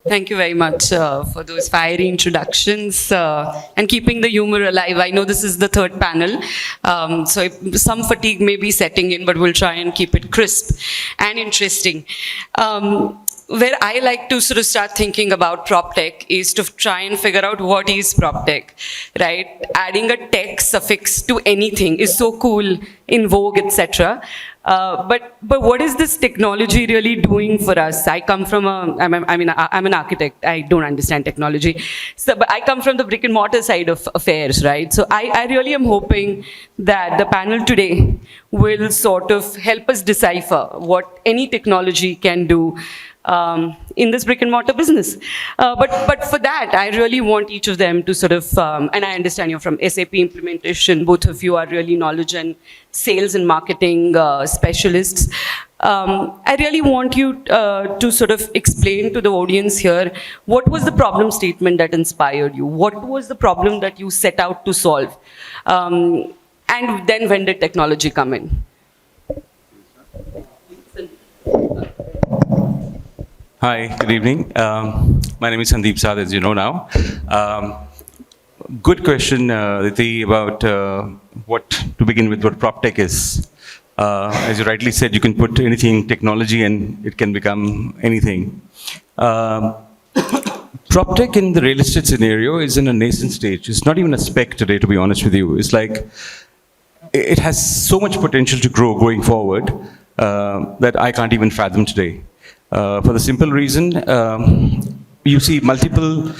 Thank you very much for those fiery introductions and keeping the humor alive. I know this is the third panel, so some fatigue may be setting in, but we'll try and keep it crisp and interesting. Where I like to sort of start thinking about Proptech is to try and figure out what is Proptech, right? Adding a tech suffix to anything is so cool, in vogue, etc. But what is this technology really doing for us? I come from I'm an architect. I don't understand technology. So, but I come from the brick and mortar side of affairs, right? So I really am hoping that the panel today will sort of help us decipher what any technology can do in this brick and mortar business. But for that, I really want each of them to sort of, and I understand you're from SAP implementation, both of you are really knowledge and sales and marketing specialists. I really want you to sort of explain to the audience here, what was the problem statement that inspired you? What was the problem that you set out to solve? And then when did technology come in? Hi, good evening. My name is Sandeep, Sadh, as you know now. Good question, Aditi, about what to begin with, what Proptech is. As you rightly said, you can put anything technology and it can become anything. Proptech in the real estate scenario is in a nascent stage. It's not even a spec today, to be honest with you. It's like, it has so much potential to grow going forward that I can't even fathom today. For the simple reason, you see multiple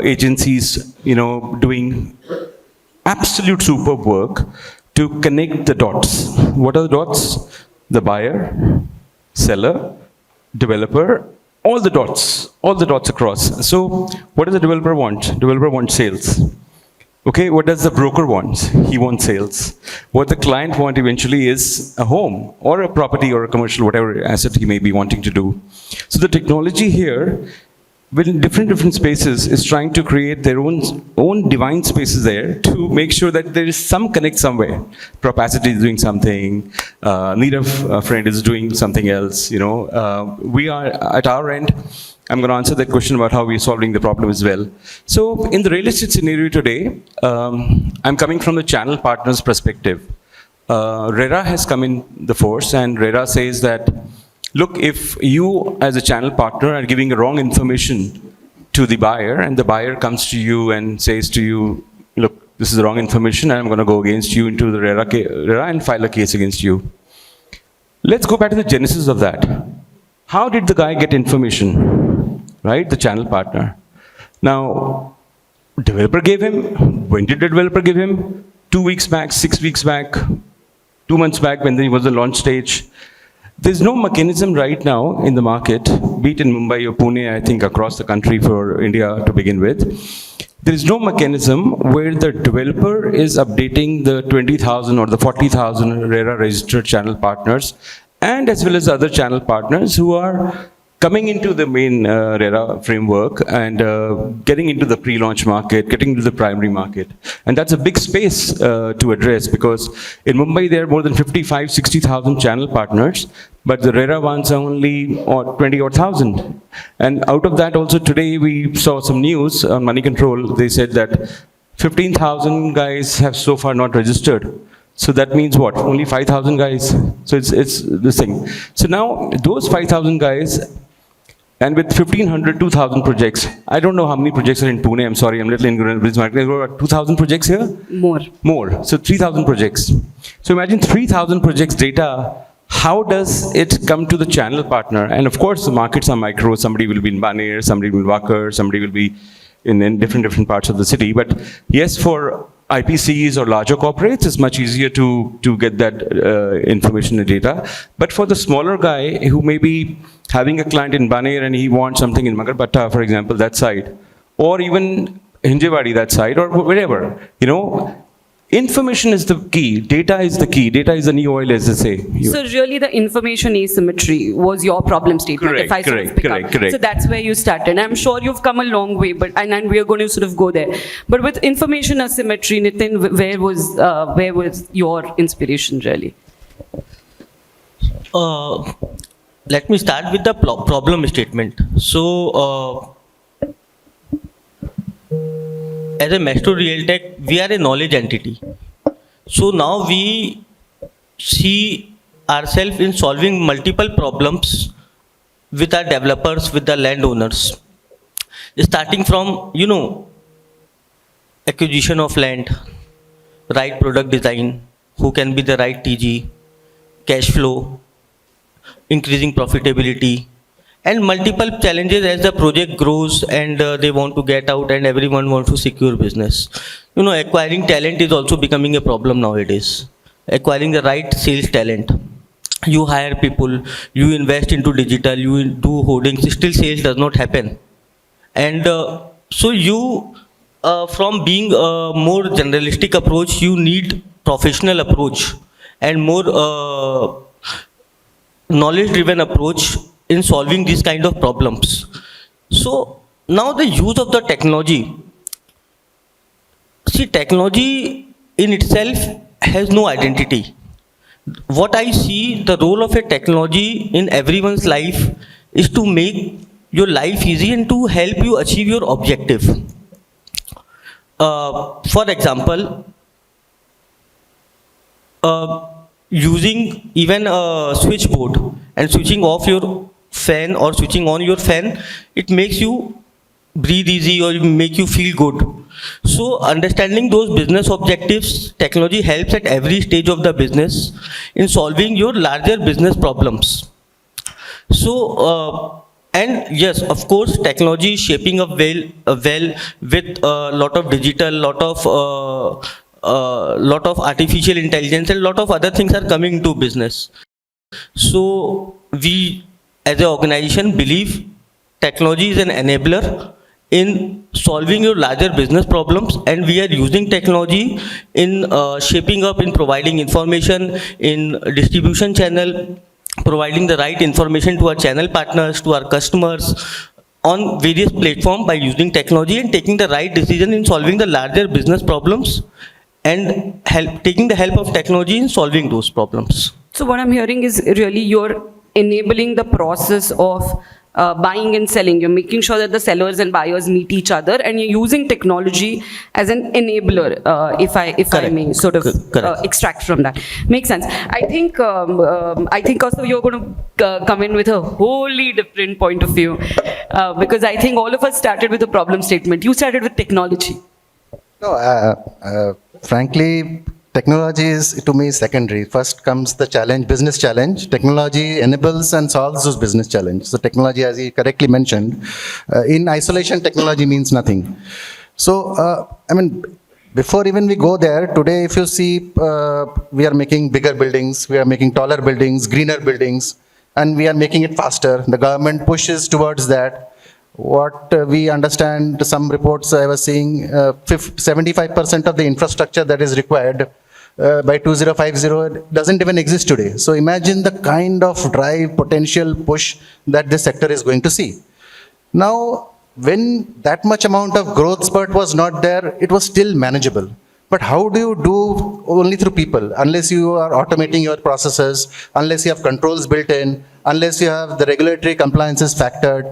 agencies, doing absolute superb work to connect the dots. What are the dots? The buyer, seller, developer, all the dots across. So what does the developer want? Developer wants sales. Okay, what does the broker want? He wants sales. What the client wants eventually is a home or a property or a commercial, whatever asset he may be wanting to do. So the technology here, within different spaces, is trying to create their own divine spaces there to make sure that there is some connect somewhere. Propacity is doing something, need of a friend is doing something else. We are at our end. I'm going to answer that question about how we're solving the problem as well. So in the real estate scenario today, I'm coming from the channel partners perspective. RERA has come in the force, and RERA says that, look, if you as a channel partner are giving wrong information to the buyer, and the buyer comes to you and says to you, look, this is the wrong information, and I'm going to go against you into the RERA and file a case against you. Let's go back to the genesis of that. How did the guy get information? Right, the channel partner. Now, developer gave him. When did the developer give him? 2 weeks back, 6 weeks back, 2 months back when he was the launch stage. There's no mechanism right now in the market, be it in Mumbai or Pune, I think across the country for India to begin with. There is no mechanism where the developer is updating the 20,000 or the 40,000 RERA registered channel partners, and as well as other channel partners who are coming into the main RERA framework and getting into the pre-launch market, getting into the primary market. And that's a big space to address, because in Mumbai there are more than 55, 60,000 channel partners, but the RERA ones are only 20 or 1,000. And out of that also today we saw some news on Money Control. They said that 15,000 guys have so far not registered. So that means what? Only 5,000 guys. So it's this thing. So now those 5,000 guys, and with 1,500, 2,000 projects. I don't know how many projects are in Pune. I'm sorry, I'm a little ignorant. 2,000 projects here? More. So 3,000 projects. So imagine 3,000 projects data. How does it come to the channel partner? And of course, the markets are micro. Somebody will be in Baner, somebody will be in Wakar, somebody will be in different parts of the city. But yes, for IPCs or larger corporates, it's much easier to get that information and data. But for the smaller guy who may be having a client in Baner and he wants something in Magarpatta, for example, that side, or even Hinjewadi, that side, or wherever, information is the key. Data is the key. Data is the new oil, as they say. So really the information asymmetry was your problem statement. Correct. So that's where you started. I'm sure you've come a long way, and we are going to sort of go there. But with information asymmetry, Nitin, where was your inspiration really? let me start with the problem statement. So, as a Maestro Realtek, we are a knowledge entity. So now we see ourselves in solving multiple problems with our developers, with the landowners, starting from, acquisition of land, right product design, who can be the right TG, cash flow, increasing profitability, and multiple challenges as the project grows and they want to get out and everyone wants to secure business. Acquiring talent is also becoming a problem nowadays. Acquiring the right sales talent. You hire people, you invest into digital, you do hoardings, still sales does not happen. And so you, from being a more generalistic approach, you need professional approach and more knowledge-driven approach in solving these kind of problems. So now the use of the technology. See, technology in itself has no identity. What I see, the role of a technology in everyone's life is to make your life easy and to help you achieve your objective. For example, using even a switchboard and switching off your fan or switching on your fan, it makes you breathe easy or make you feel good. So understanding those business objectives, technology helps at every stage of the business in solving your larger business problems. So and yes, of course, technology is shaping up well with a lot of digital, lot of artificial intelligence and lot of other things are coming into business. So we as an organization believe technology is an enabler in solving your larger business problems, and we are using technology in shaping up, in providing information, in distribution channel, providing the right information to our channel partners, to our customers on various platforms by using technology and taking the right decision in solving the larger business problems and taking the help of technology in solving those problems. So what I'm hearing is really you're enabling the process of buying and selling. You're making sure that the sellers and buyers meet each other, and you're using technology as an enabler, if I may sort of extract from that. Makes sense. I think also you're going to come in with a wholly different point of view, because I think all of us started with a problem statement. You started with technology. No, frankly, technology is to me secondary. First comes the challenge, business challenge. Technology enables and solves those business challenges. So technology, as he correctly mentioned, in isolation, technology means nothing. So, before even we go there, today if you see, we are making bigger buildings, we are making taller buildings, greener buildings, and we are making it faster. The government pushes towards that. What we understand, some reports I was seeing, 75% of the infrastructure that is required by 2050 doesn't even exist today. So imagine the kind of drive, potential push that this sector is going to see. Now, when that much amount of growth spurt was not there, it was still manageable. But how do you do only through people? Unless you are automating your processes, unless you have controls built in, unless you have the regulatory compliances factored.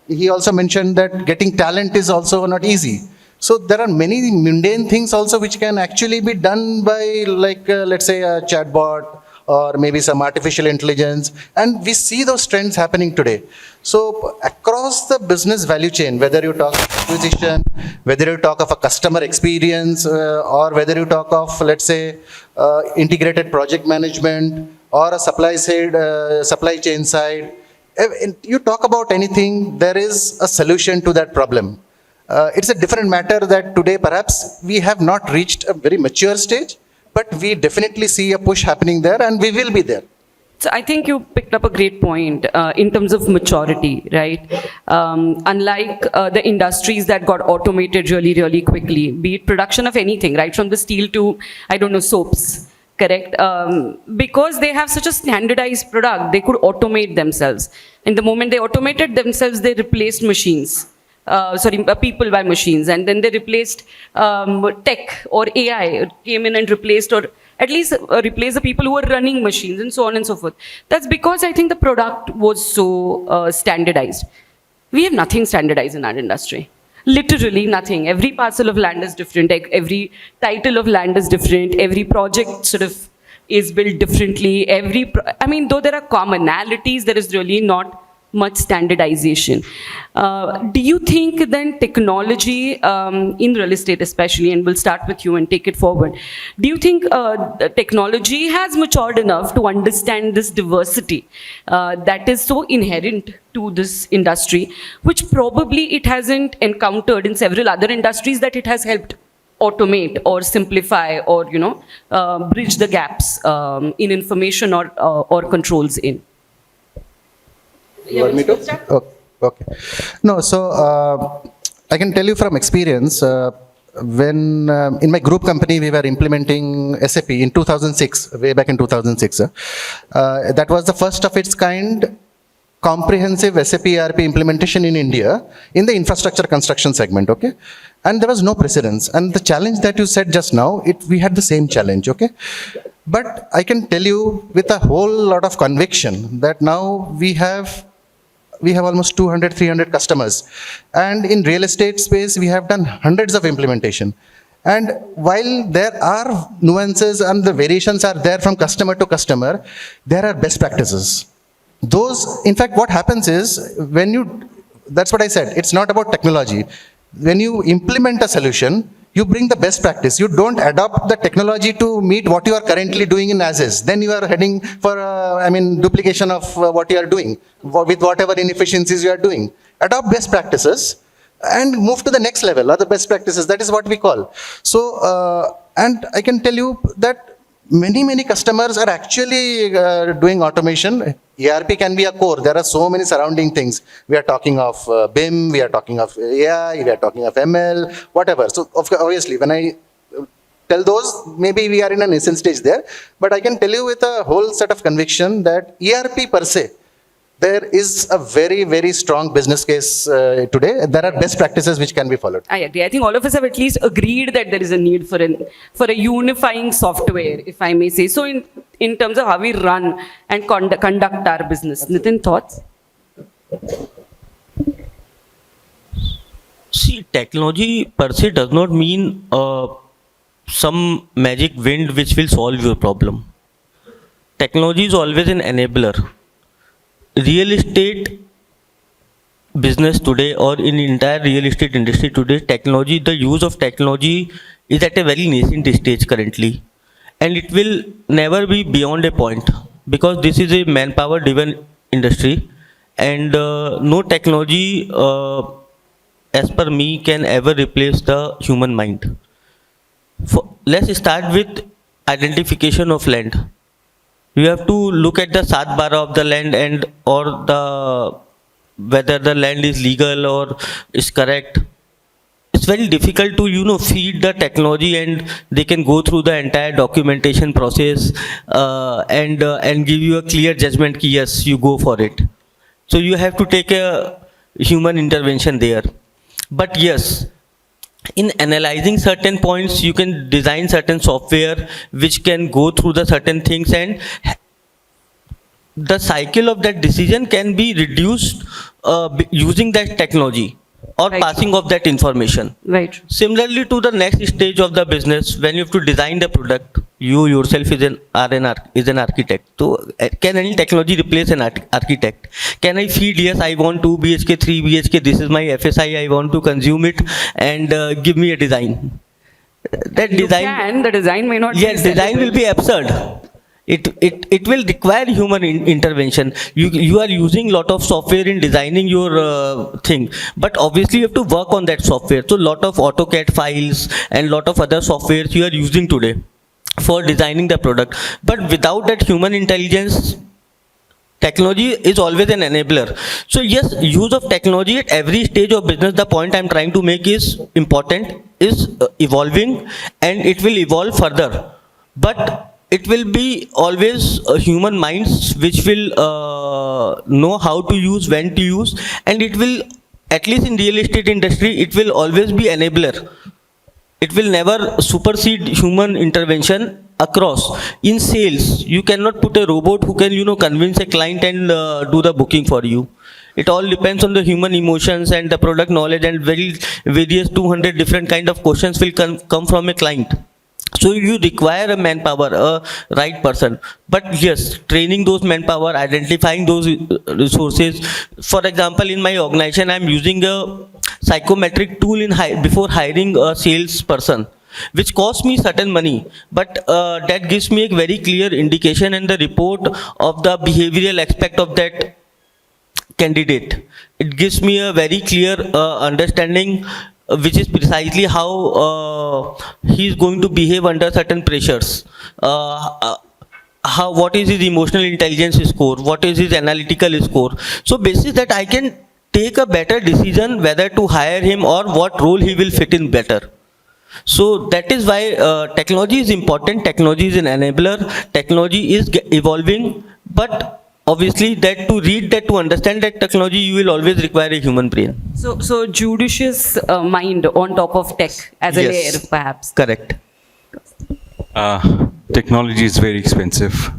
He also mentioned that getting talent is also not easy. So there are many mundane things also which can actually be done by, like, let's say a chatbot or maybe some artificial intelligence. And we see those trends happening today. So across the business value chain, whether you talk acquisition, whether you talk of a customer experience, or whether you talk of, let's say, integrated project management or a supply chain side, you talk about anything, there is a solution to that problem. It's a different matter that today perhaps we have not reached a very mature stage, but we definitely see a push happening there and we will be there. So I think you picked up a great point in terms of maturity, right? Unlike the industries that got automated really, really quickly, be it production of anything, right? From the steel to, I don't know, soaps, correct? Because they have such a standardized product, they could automate themselves. And the moment they automated themselves, they replaced machines. People by machines, and then they replaced tech or AI came in and replaced or at least replace the people who are running machines and so on and so forth. That's because I think the product was so standardized. We have nothing standardized in our industry. Literally nothing. Every parcel of land is different. Every title of land is different. Every project sort of is built differently. Though there are commonalities, there is really not much standardization. Do you think then technology in real estate especially, and we'll start with you and take it forward, do you think technology has matured enough to understand this diversity that is so inherent to this industry, which probably it hasn't encountered in several other industries that it has helped automate or simplify or bridge the gaps in information or controls in? You want me to? Oh, okay. No, so I can tell you from experience, when in my group company we were implementing SAP in 2006, way back in 2006. That was the first of its kind comprehensive SAP ERP implementation in India in the infrastructure construction segment, okay? And there was no precedence. And the challenge that you said just now, we had the same challenge, okay? But I can tell you with a whole lot of conviction that now we have almost 200, 300 customers. And in real estate space, we have done hundreds of implementation. And while there are nuances and the variations are there from customer to customer, there are best practices. Those, in fact, what happens is that's what I said, it's not about technology. When you implement a solution, you bring the best practice. You don't adopt the technology to meet what you are currently doing in as is. Then you are heading for, duplication of what you are doing with whatever inefficiencies you are doing. Adopt best practices and move to the next level, other best practices. That is what we call. So, and I can tell you that many customers are actually doing automation. ERP can be a core. There are so many surrounding things. We are talking of BIM, we are talking of AI, we are talking of ML, whatever. So obviously, when I tell those, maybe we are in a nascent stage there. But I can tell you with a whole set of conviction that ERP per se, there is a very strong business case today. There are best practices which can be followed. I agree. I think all of us have at least agreed that there is a need for a unifying software, if I may say. So in terms of how we run and conduct our business. Nitin, thoughts? See, technology per se does not mean some magic wind which will solve your problem. Technology is always an enabler. Real estate business today, or in entire real estate industry today, technology, the use of technology is at a very nascent stage currently, and it will never be beyond a point, because this is a manpower driven industry, and no technology as per me can ever replace the human mind. Let's start with identification of land. You have to look at the Sadh of the land or whether the land is legal or is correct. It's very difficult to feed the technology, and they can go through the entire documentation process and give you a clear judgment ki yes, you go for it. So you have to take a human intervention there. But yes, in analyzing certain points, you can design certain software which can go through the certain things, and the cycle of that decision can be reduced using that technology or Right. passing of that information. Right. Similarly to the next stage of the business, when you have to design the product, you yourself is an architect. So can any technology replace an architect? Can I feed, yes, I want 2 BHK, 3 BHK, this is my FSI, I want to consume it, and give me a design? That You design, can, the design may not yes, be design will be absurd. It will require human intervention. You are using lot of software in designing your thing, but obviously you have to work on that software. So lot of AutoCAD files and lot of other softwares you are using today for designing the product. But without that human intelligence, technology is always an enabler. So yes, use of technology at every stage of business, the point I'm trying to make is important, is evolving, and it will evolve further. But it will be always human minds which will know how to use, when to use, and it will, at least in real estate industry, it will always be enabler. It will never supersede human intervention across. In sales, you cannot put a robot who can, convince a client and do the booking for you. It all depends on the human emotions and the product knowledge, and various 200 different kind of questions will come from a client. So you require a manpower, a right person. But yes, training those manpower, identifying those resources. For example, in my organization, I'm using a psychometric tool before hiring a salesperson, which costs me certain money, but that gives me a very clear indication and the report of the behavioral aspect of that candidate. It gives me a very clear understanding, which is precisely how he is going to behave under certain pressures. What is his emotional intelligence score? What is his analytical score? So basis that I can take a better decision whether to hire him or what role he will fit in better. So that is why technology is important. Technology is an enabler. Technology is evolving, but obviously that to understand that technology, you will always require a human brain. So judicious mind on top of tech as a layer, perhaps. Correct. Technology is very expensive.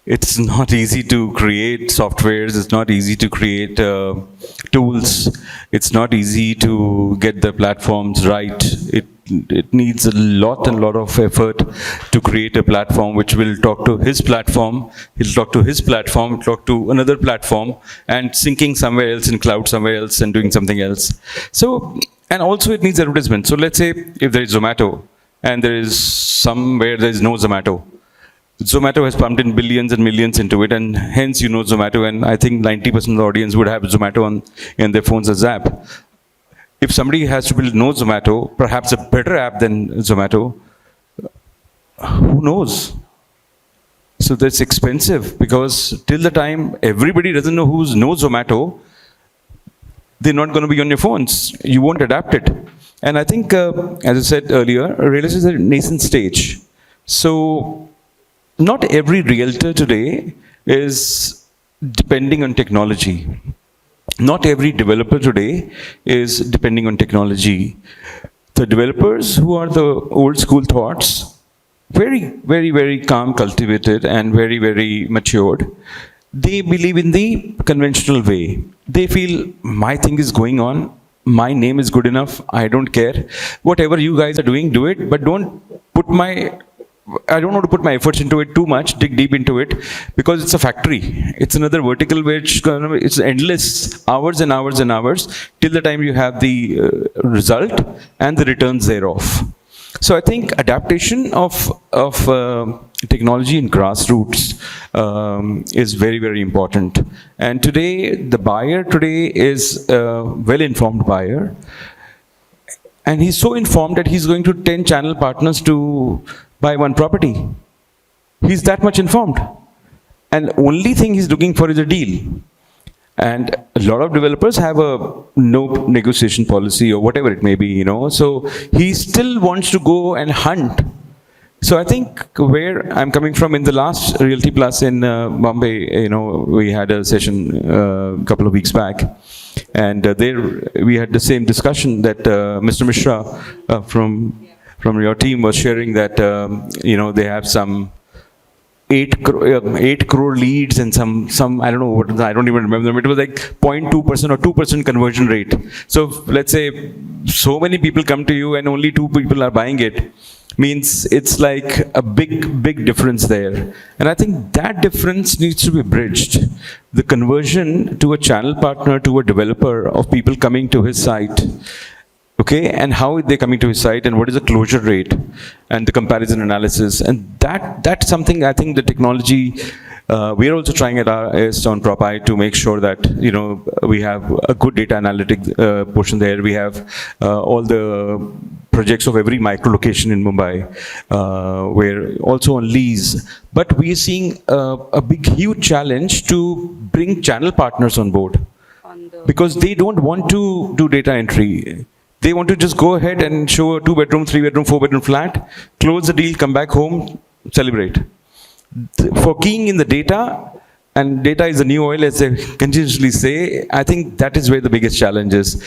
It's not easy to create softwares. It's not easy to create tools. It's not easy to get the platforms right. It needs a lot of effort to create a platform which will talk to his platform. He'll talk to his platform, talk to another platform, and syncing somewhere else in cloud somewhere else and doing something else. So, and also it needs advertisement. So let's say if there is Zomato and there is somewhere there is no Zomato. Zomato has pumped in billions and millions into it, and hence Zomato, and I think 90% of the audience would have Zomato in their phones as app. If somebody has to build no Zomato, perhaps a better app than Zomato, who knows? So that's expensive, because till the time everybody doesn't know who's no Zomato, they're not going to be on your phones. You won't adapt it. And I think, as I said earlier, real estate is at a nascent stage. So not every realtor today is depending on technology. Not every developer today is depending on technology. The developers who are the old school thoughts, very calm, cultivated, and very matured, they believe in the conventional way. They feel my thing is going on, my name is good enough, I don't care. Whatever you guys are doing, do it, but I don't want to put my efforts into it too much, dig deep into it, because it's a factory. It's another vertical which it's endless hours and hours and hours till the time you have the result and the returns thereof. So I think adaptation of technology in grassroots is very important. And today, the buyer today is a well-informed buyer. And he's so informed that he's going to 10 channel partners to buy one property. He's that much informed. And only thing he's looking for is a deal. And a lot of developers have a no negotiation policy or whatever it may be, So he still wants to go and hunt. So I think where I'm coming from, in the last Realty Plus in Bombay, we had a session a couple of weeks back. And there we had the same discussion that Mr. Mishra from your team was sharing that, they have some 8 crore leads and some I don't know what, I don't even remember them. It was like 0.2% or 2% conversion rate. So let's say so many people come to you and only 2 people are buying it. Means it's like a big difference there. And I think that difference needs to be bridged. The conversion to a channel partner, to a developer, of people coming to his site. Okay, and how are they coming to his site, and what is the closure rate, and the comparison analysis, and that's something I think the technology we are also trying at our is on PROPi to make sure that we have a good data analytic portion there. We have all the projects of every micro location in Mumbai, where also on lease. But we are seeing a huge challenge to bring channel partners on board, because they don't want to do data entry. They want to just go ahead and show a 2-bedroom, 3-bedroom, 4-bedroom flat, close the deal, come back home, celebrate. For keying in the data, and data is the new oil, as they continuously say, I think that is where the biggest challenge is.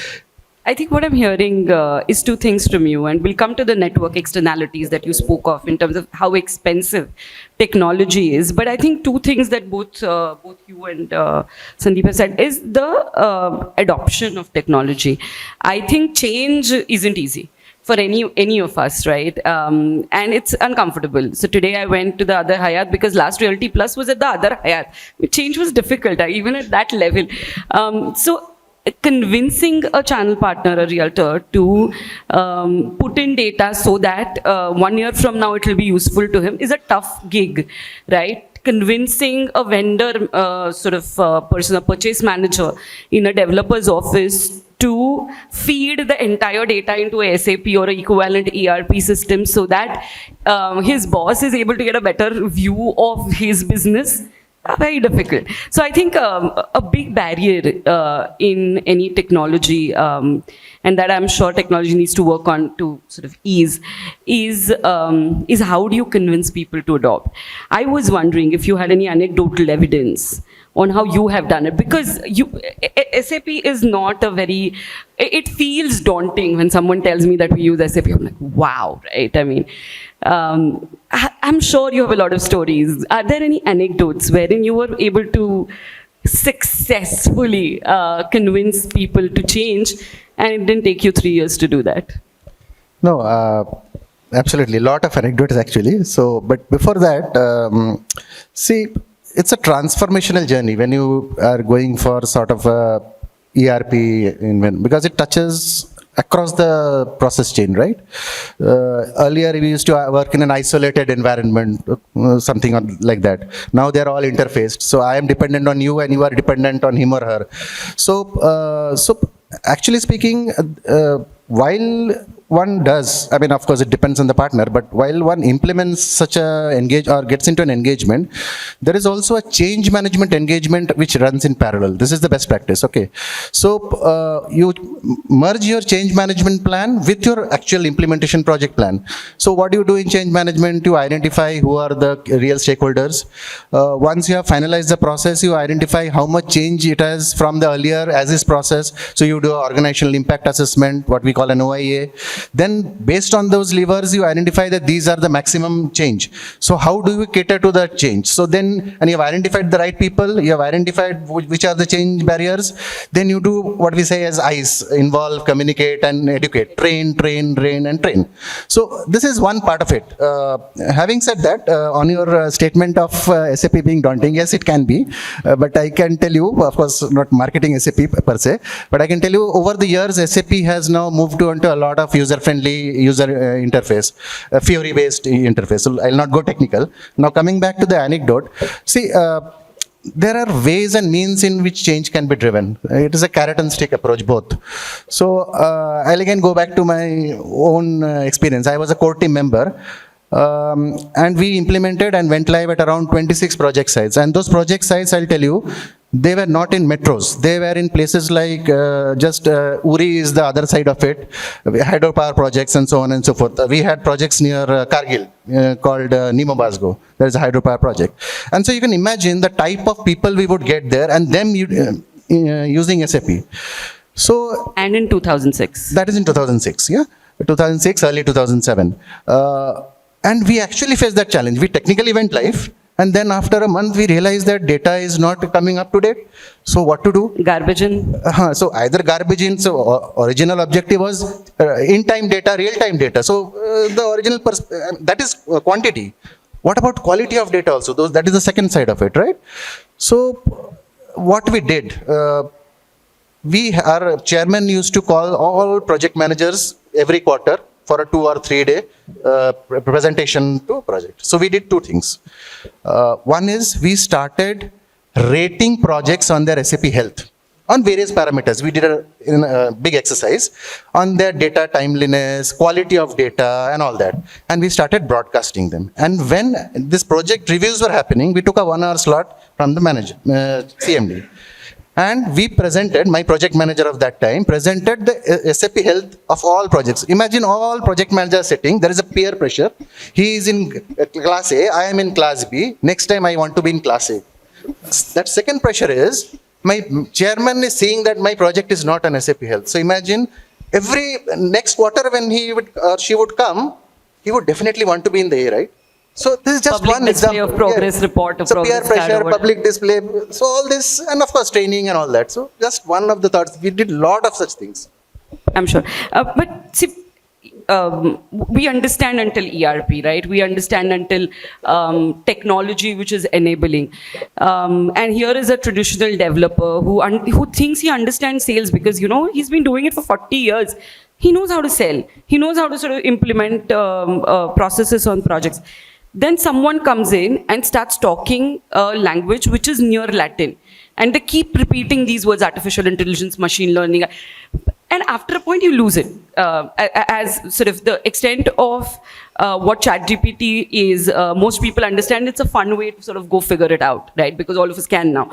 I think what I'm hearing is two things from you, and we'll come to the network externalities that you spoke of in terms of how expensive technology is. But I think two things that both you and Sandeep have said is the adoption of technology. I think change isn't easy for any of us, right? And it's uncomfortable. So today I went to the other Hayat because last Realty Plus was at the other Hayat. Change was difficult, even at that level. So convincing a channel partner, a realtor, to put in data so that 1 year from now it will be useful to him is a tough gig, right? Convincing a vendor, person, a purchase manager in a developer's office to feed the entire data into a SAP or an equivalent ERP system so that his boss is able to get a better view of his business. Very difficult. So I think a big barrier in any technology, and that I'm sure technology needs to work on to sort of ease, is how do you convince people to adopt? I was wondering if you had any anecdotal evidence on how you have done it, because SAP is not a very, it feels daunting when someone tells me that we use SAP. I'm like, wow, right? I mean, I'm sure you have a lot of stories. Are there any anecdotes wherein you were able to successfully convince people to change, and it didn't take you 3 years to do that? No, absolutely. Lot of anecdotes actually. So, but before that, see, it's a transformational journey when you are going for sort of a ERP, because it touches across the process chain, right? Earlier we used to work in an isolated environment, something like that. Now they're all interfaced. So I am dependent on you and you are dependent on him or her. So actually speaking, while one does, I mean, of course, it depends on the partner, but while one implements such a engage or gets into an engagement, there is also a change management engagement which runs in parallel. This is the best practice, okay? So you merge your change management plan with your actual implementation project plan. So what do you do in change management? You identify who are the real stakeholders. Once you have finalized the process, you identify how much change it has from the earlier as is process. So you do an organizational impact assessment, what we call an OIA. Then based on those levers, you identify that these are the maximum change. So how do you cater to that change? So then, and you have identified the right people, you have identified which are the change barriers, then you do what we say as ICE, involve, communicate and educate, train, and train. So this is one part of it. Having said that, on your statement of SAP being daunting, yes, it can be, but I can tell you, of course, not marketing SAP per se, but I can tell you over the years, SAP has now moved on to a lot of user-friendly interface, Fiori-based interface. So I'll not go technical. Now coming back to the anecdote, see, there are ways and means in which change can be driven. It is a carrot and stick approach, both. So I'll again go back to my own experience. I was a core team member. And we implemented and went live at around 26 project sites. And those project sites, I'll tell you, they were not in metros. They were in places like Uri is the other side of it, hydropower projects and so on and so forth. We had projects near Kargil called Nemo Basgo. There is a hydropower project. And so you can imagine the type of people we would get there and them using SAP. So, and in 2006. That is in 2006, yeah? 2006, early 2007. And we actually faced that challenge. We technically went live. And then after a month, we realized that data is not coming up to date. So what to do? Garbage in. So either garbage in. So original objective was in-time data, real-time data. So the original, that is quantity. What about quality of data also? That is the second side of it, right? So what we did, our chairman used to call all project managers every quarter for a 2 or 3 day presentation to a project. So we did two things. One is we started rating projects on their SAP health on various parameters. We did a big exercise on their data timeliness, quality of data and all that. And we started broadcasting them. And when this project reviews were happening, we took a 1 hour slot from the manager, CMD. And we presented, my project manager of that time, presented the SAP health of all projects. Imagine all project managers sitting, there is a peer pressure. He is in class A, I am in class B. Next time I want to be in class A. That second pressure is, my chairman is seeing that my project is not on SAP health. So imagine every next quarter when he would or she would come, he would definitely want to be in the A, right? So this is just Public one display example. of progress report, of So peer progress card or pressure, whatever. public display, so all this, and of course training and all that. So just one of the thoughts. We did a lot of such things. I'm sure. But see, we understand until ERP, right? We understand until technology which is enabling. And here is a traditional developer who thinks he understands sales because, you know, he's been doing it for 40 years. He knows how to sell. He knows how to sort of implement processes on projects. Then someone comes in and starts talking a language which is near Latin. And they keep repeating these words, artificial intelligence, machine learning. And after a point, you lose it. As sort of the extent of what ChatGPT is, most people understand it's a fun way to sort of go figure it out, right? Because all of us can now.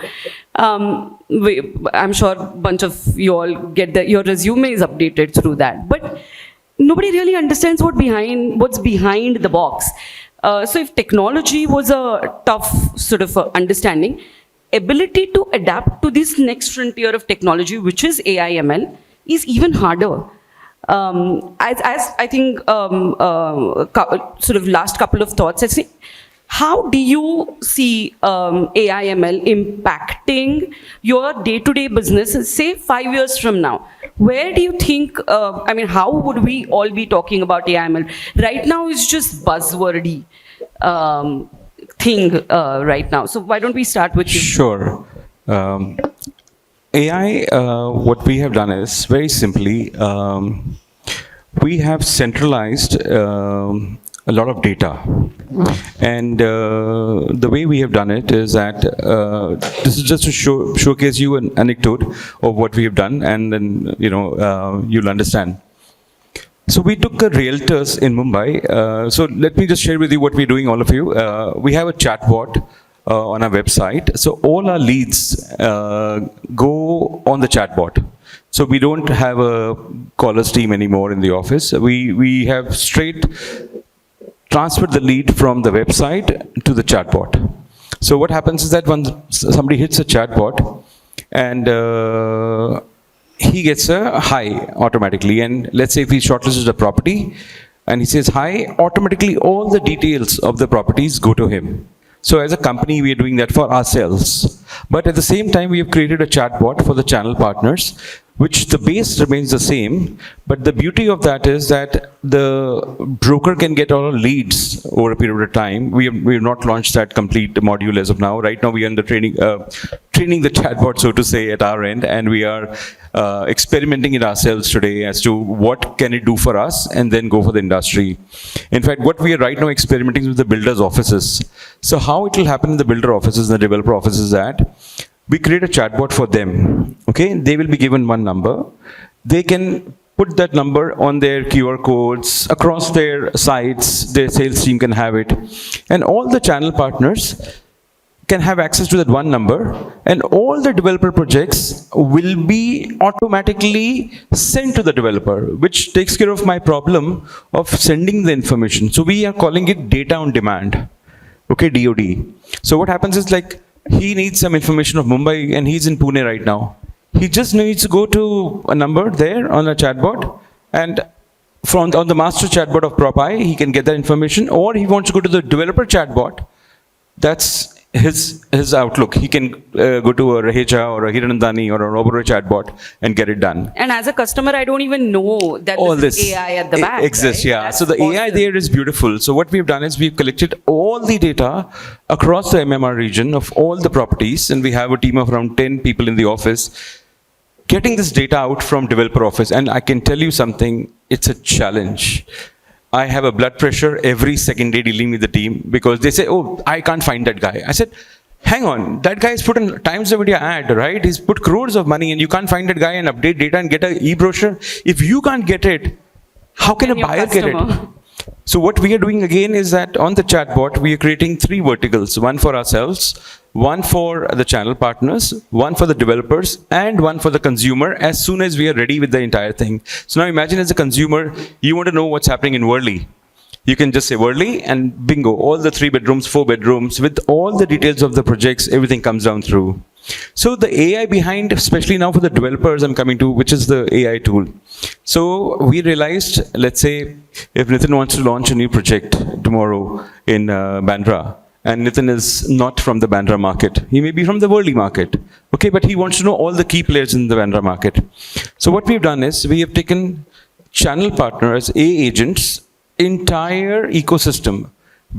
I'm sure a bunch of you all get your resume is updated through that. But nobody really understands what's behind the box. So if technology was a tough sort of understanding, ability to adapt to this next frontier of technology, which is AI ML, is even harder. As I think, sort of last couple of thoughts, I say, how do you see AI ML impacting your day-to-day business, say 5 years from now? Where do you think, I mean, how would we all be talking about AI ML? Right now, it's just buzzwordy thing right now. So why don't we start with you? Sure. AI, what we have done is very simply, we have centralized a lot of data. And the way we have done it is that this is just to showcase you an anecdote of what we have done, and then, you know, you'll understand. So we took a realtors in Mumbai. So let me just share with you what we're doing, all of you. We have a chatbot on our website. So all our leads go on the chatbot. So we don't have a callers team anymore in the office. We have straight transferred the lead from the website to the chatbot. So what happens is that when somebody hits a chatbot and he gets a hi automatically, and let's say if he shortlisted a property and he says hi, automatically all the details of the properties go to him. So as a company, we are doing that for ourselves. But at the same time, we have created a chatbot for the channel partners, which the base remains the same. But the beauty of that is that the broker can get all leads over a period of time. We have not launched that complete module as of now. Right now, we are under training the chatbot, so to say, at our end, and we are experimenting it ourselves today as to what can it do for us, and then go for the industry. In fact, what we are right now experimenting with the builders' offices. So how it will happen in the builder offices and the developer offices is that we create a chatbot for them. Okay, they will be given one number. They can put that number on their QR codes across their sites. Their sales team can have it, and all the channel partners can have access to that one number, and all the developer projects will be automatically sent to the developer, which takes care of my problem of sending the information. So we are calling it data on demand. Okay, DOD. So what happens is, like, he needs some information of Mumbai and he's in Pune right now. He just needs to go to a number there on a chatbot, and on the master chatbot of PROPi, he can get that information, or he wants to go to the developer chatbot. That's his outlook. He can go to a Raheja or a Hiranandani or a Robert chatbot and get it done. And as a customer, I don't even know that All this this is AI at the back. exists, right? yeah. That's So the AI awesome. there is beautiful. So what we've done is we've collected all the data across the MMR region of all the properties, and we have a team of around 10 people in the office getting this data out from developer office. And I can tell you something, it's a challenge. I have a blood pressure every second day dealing with the team, because they say, oh, I can't find that guy. I said, hang on, that guy has put in Times of India ad, right? He's put crores of money, and you can't find that guy and update data and get an e-brochure. If you can't get it, how can a your buyer get it? customer? So what we are doing again is that on the chatbot, we are creating 3 verticals, one for ourselves, one for the channel partners, one for the developers, and one for the consumer as soon as we are ready with the entire thing. So now imagine, as a consumer, you want to know what's happening in Worli. You can just say Worli and bingo, all the 3 bedrooms, 4 bedrooms with all the details of the projects, everything comes down through. So the AI behind, especially now for the developers I'm coming to, which is the AI tool. So we realized, let's say, if Nitin wants to launch a new project tomorrow in Bandra, and Nitin is not from the Bandra market, he may be from the Worli market, okay, but he wants to know all the key players in the Bandra market. So what we've done is, we have taken channel partners, agents, entire ecosystem,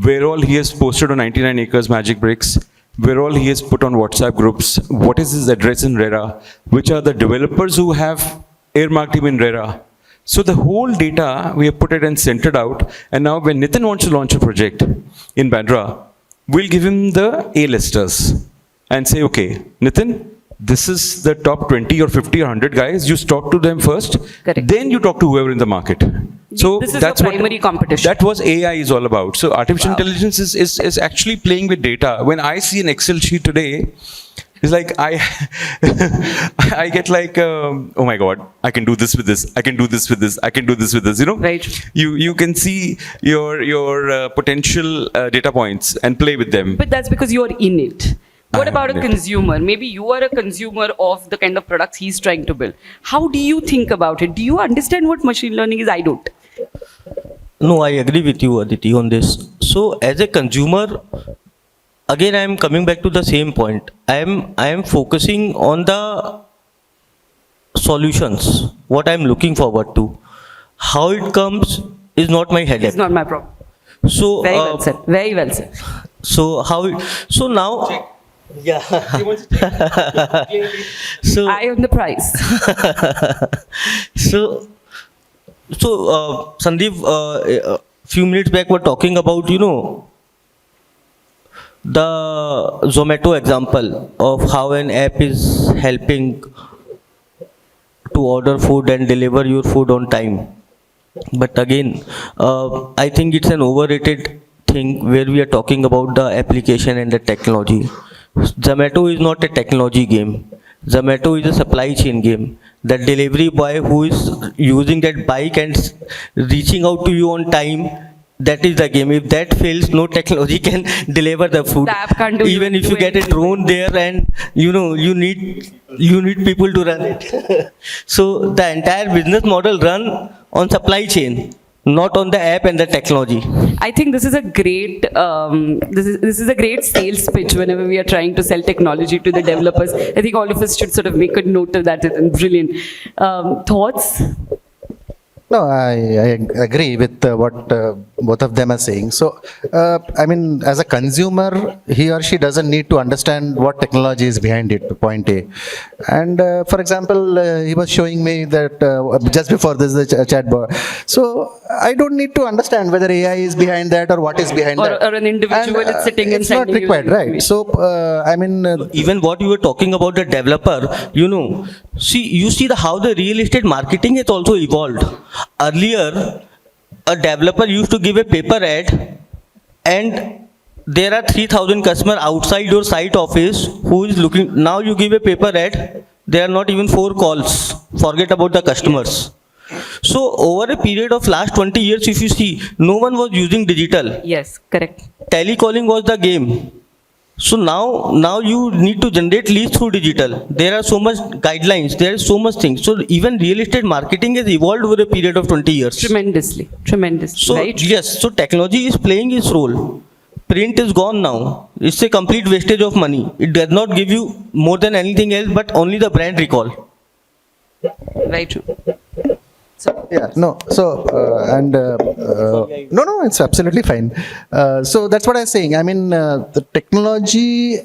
where all he has posted on 99 acres Magic Bricks, where all he has put on WhatsApp groups, what is his address in RERA, which are the developers who have earmarked him in RERA. So the whole data, we have put it and sent it out, and now when Nitin wants to launch a project in Bandra, we'll give him the A-listers and say, okay, Nitin, this is the top 20 or 50 or 100 guys, you talk to them first, Correct. then you talk to whoever in the market. So This is that's the primary competition. That was AI is all about. So artificial intelligence is actually playing with data. When I see an Excel sheet today, it's like I get like, oh my God, I can do this with this, I can do this with this, I can do this with this, you know? Right. You can see your potential data points and play with them. But that's because you're in it. What I am about a in it. consumer? Maybe you are a consumer of the kind of products he's trying to build. How do you think about it? Do you understand what machine learning is? I don't. No, I agree with you, Aditi, on this. So, as a consumer, again, I am coming back to the same point. I am focusing on the solutions, what I am looking forward to. How it comes is not my It's headache. not my problem. So, Very well said. Very well said. so now, yeah. So, I own the price. so Sandeep, a few minutes back, we're talking about, the Zomato example of how an app is helping to order food and deliver your food on time. But again, I think it's an overrated thing where we are talking about the application and the technology. Zomato is not a technology game. Zomato is a supply chain game. The delivery boy who is using that bike and reaching out to you on time, that is the game. If that fails, no technology can deliver the food. The app can't do Even if you get a anything. drone there and you need people to run it. So the entire business model run on supply chain, not on the app and the technology. I think this is a great this is a great sales pitch whenever we are trying to sell technology to the developers. I think all of us should sort of make a note of that. It's brilliant. Thoughts? No, I agree with what both of them are saying. So, I mean, as a consumer, he or she doesn't need to understand what technology is behind it, point A. And for example, he was showing me that just before this, the chat bar. So, I don't need to understand whether AI is behind that or what is behind Or- that. or an individual is sitting and it's not sending you required, the right? So, I mean, Even what you were talking about the developer, you see how the real estate marketing has also evolved. Earlier, a developer used to give a paper ad, and there are 3,000 customers outside your site office who is looking. Now you give a paper ad, there are not even 4 calls. Forget about the customers. So over a period of last 20 years, if you see, no one was using digital. Yes, correct. Telecalling was the game. So now you need to generate leads through digital. There are so much guidelines, there is so much things. So even real estate marketing has evolved over a period of 20 years. Tremendously, So right? yes, so technology is playing its role. Print is gone now. It's a complete wastage of money. It does not give you more than anything else, but only the brand recall. Very true. yeah, no. So, no, it's absolutely fine. So that's what I'm saying. I mean, the technology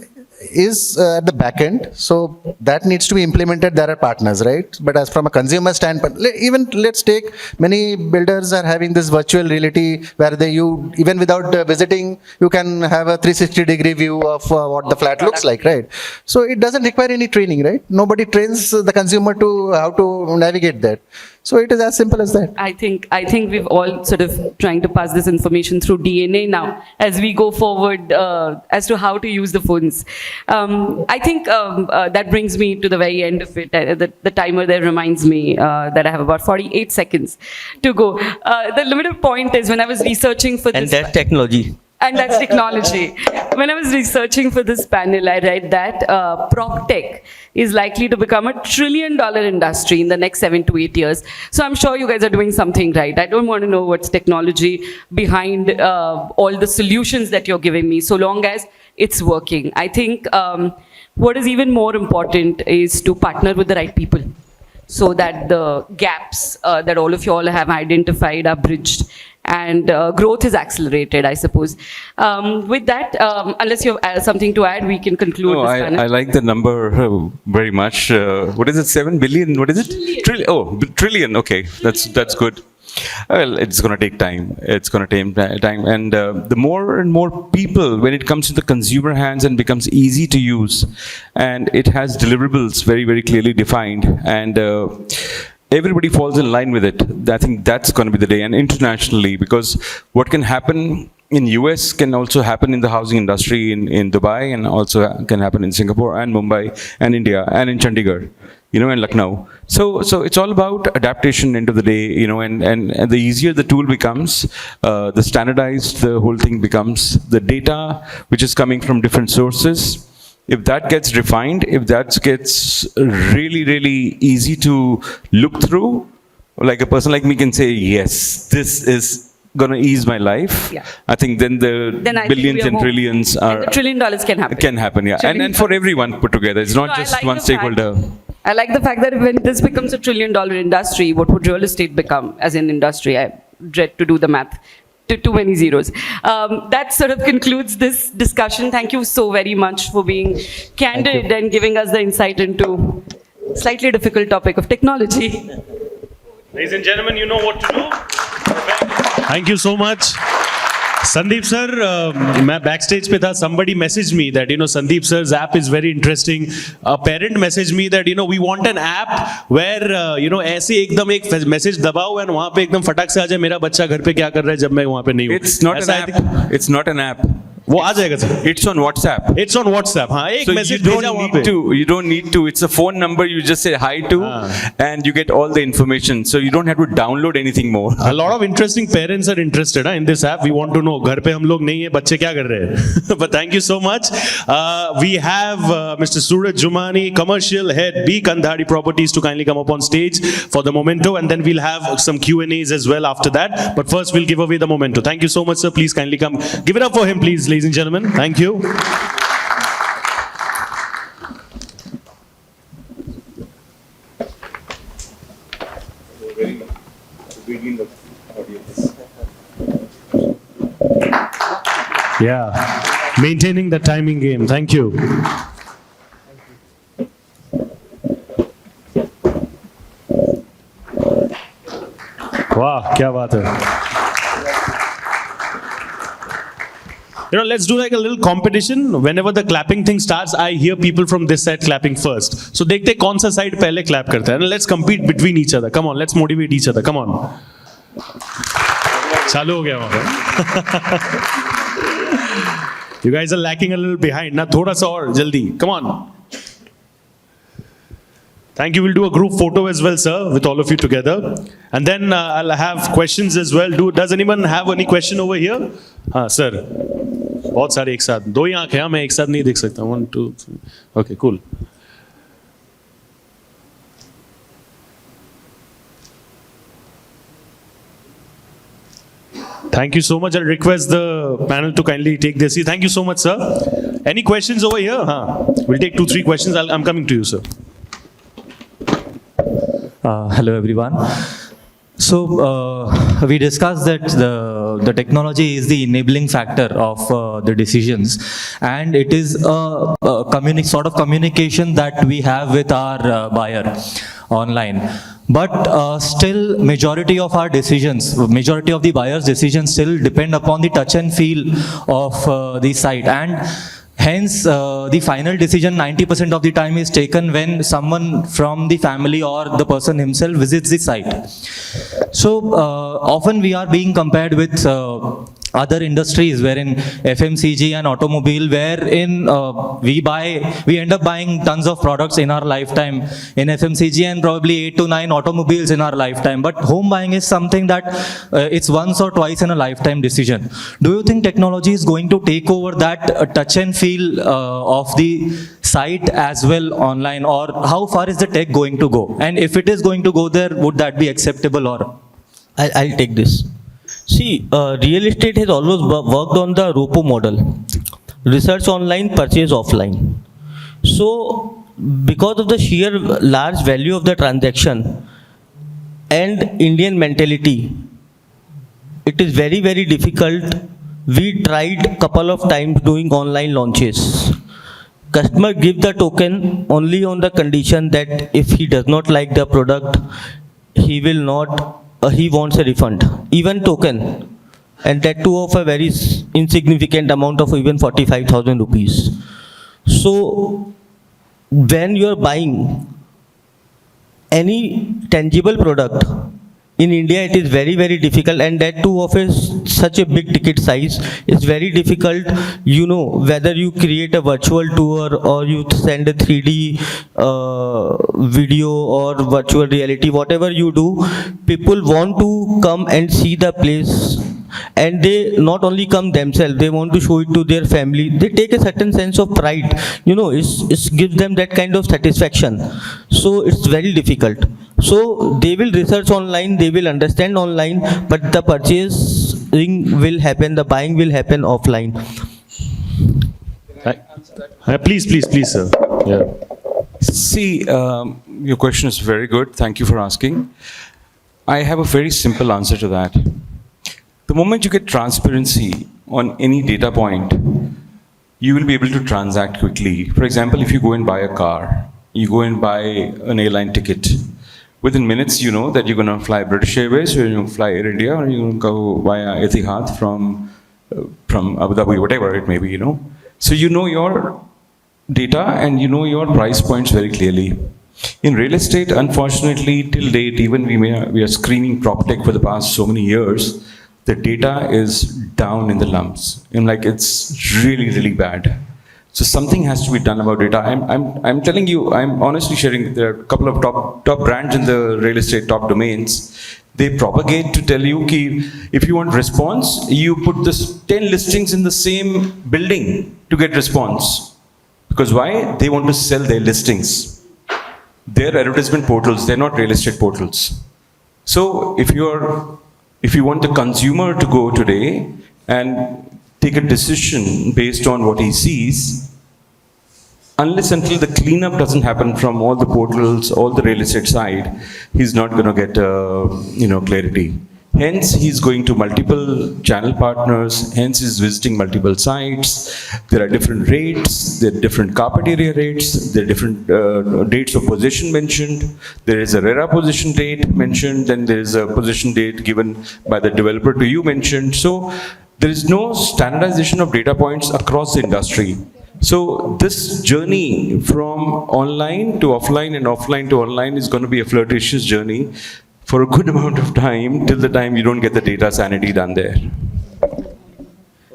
is at the back end, so that needs to be implemented. There are partners, right? But as from a consumer standpoint, even let's take many builders are having this virtual reality where you even without visiting, you can have a 360-degree view of what the flat looks like, right? So it doesn't require any training, right? Nobody trains the consumer to how to navigate that. So it is as simple as that. I think we've all sort of trying to pass this information through DNA now as we go forward as to how to use the phones. I think that brings me to the very end of it. The timer there reminds me that I have about 48 seconds to go. The limited point is when I was researching for And this. that's technology. And that's technology. When I was researching for this panel, I read that Proptech is likely to become a $1 trillion industry in the next 7 to 8 years. So I'm sure you guys are doing something right. I don't want to know what's technology behind all the solutions that you're giving me, so long as it's working. I think what is even more important is to partner with the right people, so that the gaps that all of you all have identified are bridged and growth is accelerated, I suppose. With that, unless you have something to add, we can conclude No, this panel. I like the number very much. What is it? 7 billion? What is it? Trillion. Okay, that's good. Well, it's going to take time. It's going to take time. And the more and more people, when it comes to the consumer hands and becomes easy to use, and it has deliverables very, very clearly defined, and everybody falls in line with it, I think that's going to be the day. And internationally, because what can happen in US can also happen in the housing industry in Dubai, and also can happen in Singapore and Mumbai and India and in Chandigarh, and Lucknow. So it's all about adaptation end of the day, and the easier the tool becomes, the standardized the whole thing becomes. The data which is coming from different sources, if that gets refined, if that gets really, really easy to look through, like a person like me can say, yes, this is going to ease my life. Yeah. I think then the I think billions we are and more- trillions are... And the $1 trillion can happen. Can happen, yeah. And for everyone put together. It's not No, I just like one the stakeholder. I like the fact that when this becomes a $1 trillion industry, what would real estate become as an industry? I dread to do the math. Too many zeros. That sort of concludes this discussion. Thank you so very much for being candid and giving us the insight into slightly difficult topic of technology. Ladies and gentlemen, you know what to do. Thank you so much. Sandeep sir, मैं backstage पे था. Somebody messaged me that Sandeep sir's app is very interesting. A parent messaged me that we want an app where ऐसे एकदम एक message दबाओ and वहाँ पे एकदम फटाक से आ जाए मेरा बच्चा घर पे क्या कर रहा है जब मैं वहाँ पे नहीं हूँ. It's not an app. It's not an app. वो आ जाएगा sir. It's on WhatsApp. It's on WhatsApp. हाँ एक So message you भेजा वहाँ don't need पे. to. You don't need to. It's a phone number. You just say hi to, and you get all the information. So you don't have to download anything more. A lot of interesting parents are interested in this app. We want to know घर पे हम लोग नहीं है बच्चे क्या कर रहे हैं. But thank you so much. We have Mr. Suraj Jumani, commercial head, B Kandhari Properties, to kindly come up on stage for the memento, and then we'll have some Q&As as well after that. But first we'll give away the memento. Thank you so much, sir. Please kindly come. Give it up for him, please, ladies and gentlemen. Thank you. Yeah, maintaining the timing game. Thank you. Wow, क्या बात है. Let's do like a little competition. Whenever the clapping thing starts, I hear people from this side clapping first. So देखते कौन सा side पहले clap करता है. And let's compete between each other. Come on, let's motivate each other. Come on. चालू हो गया वहाँ पे. You guys are lacking a little behind. ना थोड़ा सा और जल्दी. Come on. Thank you. We'll do a group photo as well, sir, with all of you together. And then I'll have questions as well. Does anyone have any question over here? हाँ, sir. बहुत सारे एक साथ. दो ही आँख हैं, मैं एक साथ नहीं देख सकता. 1, 2, 3. Okay, cool. Thank you so much. I'll request the panel to kindly take their seat. Thank you so much, sir. Any questions over here? We'll take 2, 3 questions. I'm coming to you, sir. Hello everyone. So we discussed that the technology is the enabling factor of the decisions, and it is a sort of communication that we have with our buyer online. But still, majority of our decisions, majority of the buyer's decisions still depend upon the touch and feel of the site, and hence, the final decision 90% of the time is taken when someone from the family or the person himself visits the site. So often we are being compared with other industries, wherein FMCG and automobile, wherein we end up buying tons of products in our lifetime in FMCG and probably 8 to 9 automobiles in our lifetime. But home buying is something that it's once or twice in a lifetime decision. Do you think technology is going to take over that touch and feel of the site as well online, or how far is the tech going to go? And if it is going to go there, would that be acceptable? Or I'll take this. See, real estate has always worked on the ROPO model. Research online, purchase offline. So, because of the sheer large value of the transaction and Indian mentality, it is very, very difficult. We tried couple of times doing online launches. Customer give the token only on the condition that if he does not like the product, he will not, he wants a refund, even token, and that too of a very insignificant amount of even 45,000 rupees. So when you are buying any tangible product in India, it is very, very difficult, and that too of such a big ticket size is very difficult. You know, whether you create a virtual tour or you send a 3D video or virtual reality, whatever you do, people want to come and see the place, and they not only come themselves, they want to show it to their family. They take a certain sense of pride, you know, it gives them that kind of satisfaction. So it's very difficult. So they will research online, they will understand online, but the purchasing will happen, the buying will happen offline. Please, sir. Yeah. See, your question is very good. Thank you for asking. I have a very simple answer to that. The moment you get transparency on any data point, you will be able to transact quickly. For example, if you go and buy a car, you go and buy an airline ticket, within minutes you know that you're going to fly British Airways, or you're going to fly Air India, or you're going to go via Etihad from Abu Dhabi, whatever it may be, you know. So you know your data and you know your price points very clearly. In real estate, unfortunately, till date, even we are screaming Proptech for the past so many years, the data is down in the lumps. And like, it's really, really bad. So something has to be done about data. I'm telling you, I'm honestly sharing, there are a couple of top brands in the real estate, top domains. They propagate to tell you ki if you want response, you put this 10 listings in the same building to get response. Because why? They want to sell their listings. They're advertisement portals, they're not real estate portals. So if you want the consumer to go today and take a decision based on what he sees, unless until the cleanup doesn't happen from all the portals, all the real estate side, he's not going to get clarity. Hence, he's going to multiple channel partners, hence he's visiting multiple sites. There are different rates, there are different carpet area rates, there are different dates of possession mentioned. There is a RERA possession date mentioned, then there is a possession date given by the developer to you mentioned. So there is no standardization of data points across the industry. So this journey from online to offline and offline to online is going to be a flirtatious journey for a good amount of time, till the time you don't get the data sanity done there.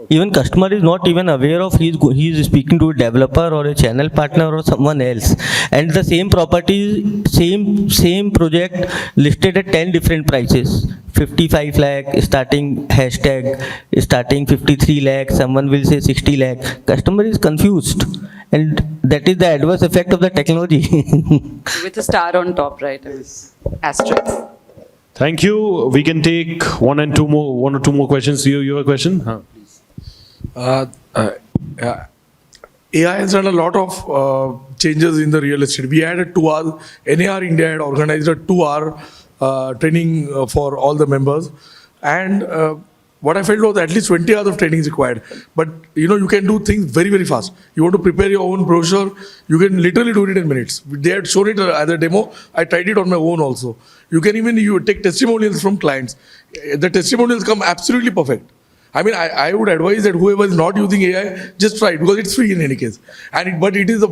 Even customer is not even aware of he is speaking to a developer or a channel partner or someone else, and the same property, same project listed at 10 different prices. 55 lakh starting hashtag, starting 53 lakh, someone will say 60 lakh. Customer is confused, and that is the adverse effect of the technology. With a star on top, right? Asterisk. Thank you. We can take one or two more questions. You have a question? Huh. AI has done a lot of changes in the real estate. We had a 2-hour, NAR India had organized a 2-hour training for all the members. And what I felt was at least 20 hours of training is required. But you can do things very, very fast. You want to prepare your own brochure, you can literally do it in minutes. They had shown it as a demo. I tried it on my own also. You can even take testimonials from clients. The testimonials come absolutely perfect. I mean, I would advise that whoever is not using AI, just try it, because it's free in any case. But it is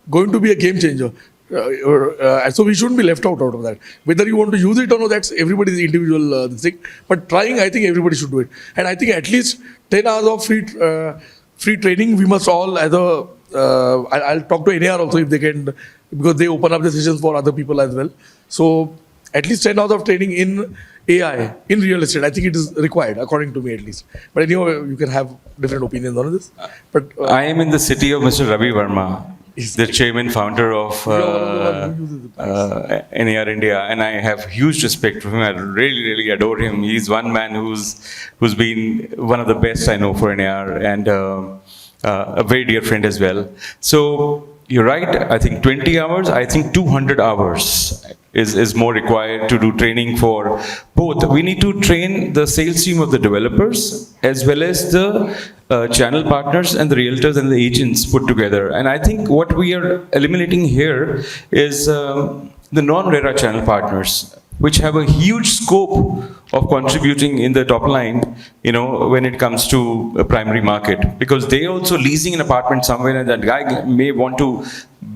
going to be a game changer. So we shouldn't be left out of that. Whether you want to use it or not, that's everybody's individual thing. But trying, I think everybody should do it. And I think at least 10 hours of free training, we must all, as a, I'll talk to NAR also if they can, because they open up the sessions for other people as well. So at least 10 hours of training in AI, in real estate, I think it is required, according to me at least. But anyway, you can have different opinions on this. But I am in the city of Mr. Ravi Verma, the chairman founder of NAR India, and I have huge respect for him. I really adore him. He's one man who's been one of the best I know for NAR, and a very dear friend as well. So you're right. I think 20 hours. I think 200 hours is more required to do training for both. We need to train the sales team of the developers as well as the channel partners and the realtors and the agents put together. And I think what we are eliminating here is the non-RERA channel partners, which have a huge scope of contributing in the top line, when it comes to a primary market, because they also leasing an apartment somewhere, and that guy may want to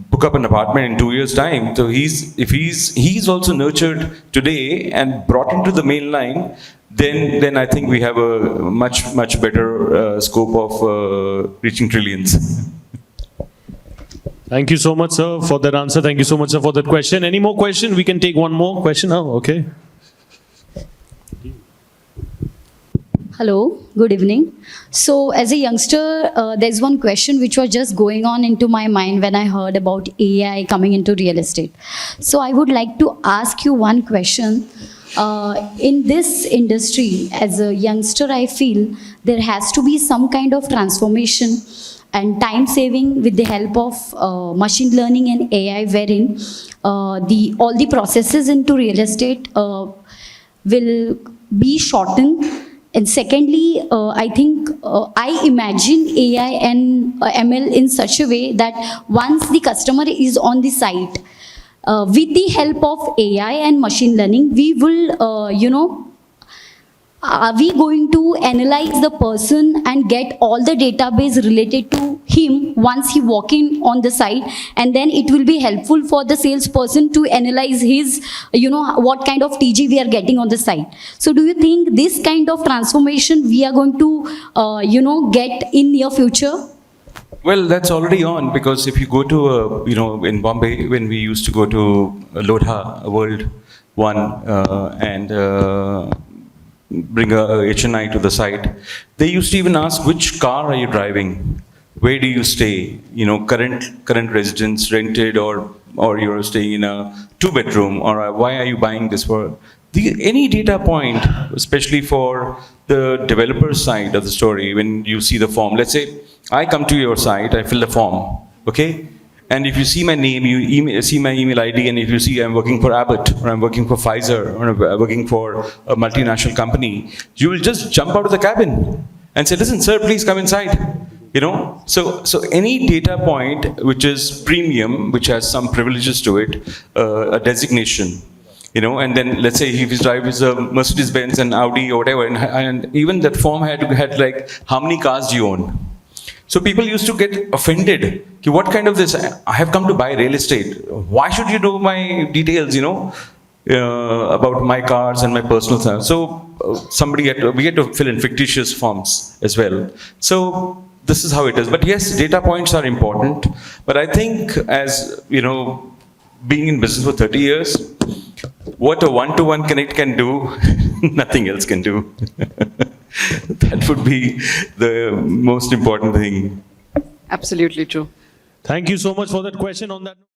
book up an apartment in 2 years' time. So he's also nurtured today and brought into the main line, then I think we have a much better scope of reaching trillions. Thank you so much, sir, for that answer. Thank you so much, sir, for that question. Any more question? We can take one more question now. Okay. Hello, good evening. So as a youngster, there's one question which was just going on into my mind when I heard about AI coming into real estate. So I would like to ask you one question. In this industry, as a youngster, I feel there has to be some kind of transformation and time saving with the help of machine learning and AI, wherein all the processes into real estate will be shortened. And secondly, I think I imagine AI and ML in such a way that once the customer is on the site, with the help of AI and machine learning, we will, are we going to analyze the person and get all the database related to him once he walk in on the site, and then it will be helpful for the salesperson to analyze his, what kind of TG we are getting on the site. So do you think this kind of transformation we are going to, get in near future? Well, that's already on, because if you go to, in Bombay, when we used to go to Lodha, World 1, and bring a HNI to the site, they used to even ask, which car are you driving? Where do you stay? Current residence, rented, or you're staying in a 2-bedroom, or why are you buying this for? Any data point, especially for the developer side of the story, when you see the form, let's say I come to your site, I fill the form, okay? And if you see my name, you see my email ID, and if you see I'm working for Abbott, or I'm working for Pfizer, or I'm working for a multinational company, you will just jump out of the cabin and say, listen, sir, please come inside. So any data point which is premium, which has some privileges to it, a designation, and then let's say if his drive is a Mercedes-Benz and Audi or whatever, and even that form had like, how many cars do you own? So people used to get offended. What kind of this? I have come to buy real estate. Why should you know my details, about my cars and my personal stuff? So we had to fill in fictitious forms as well. So this is how it is. But yes, data points are important. But I think, as being in business for 30 years, what a one-to-one connect can do, nothing else can do. That would be the most important thing. Absolutely true. Thank you so much for that question. On that note,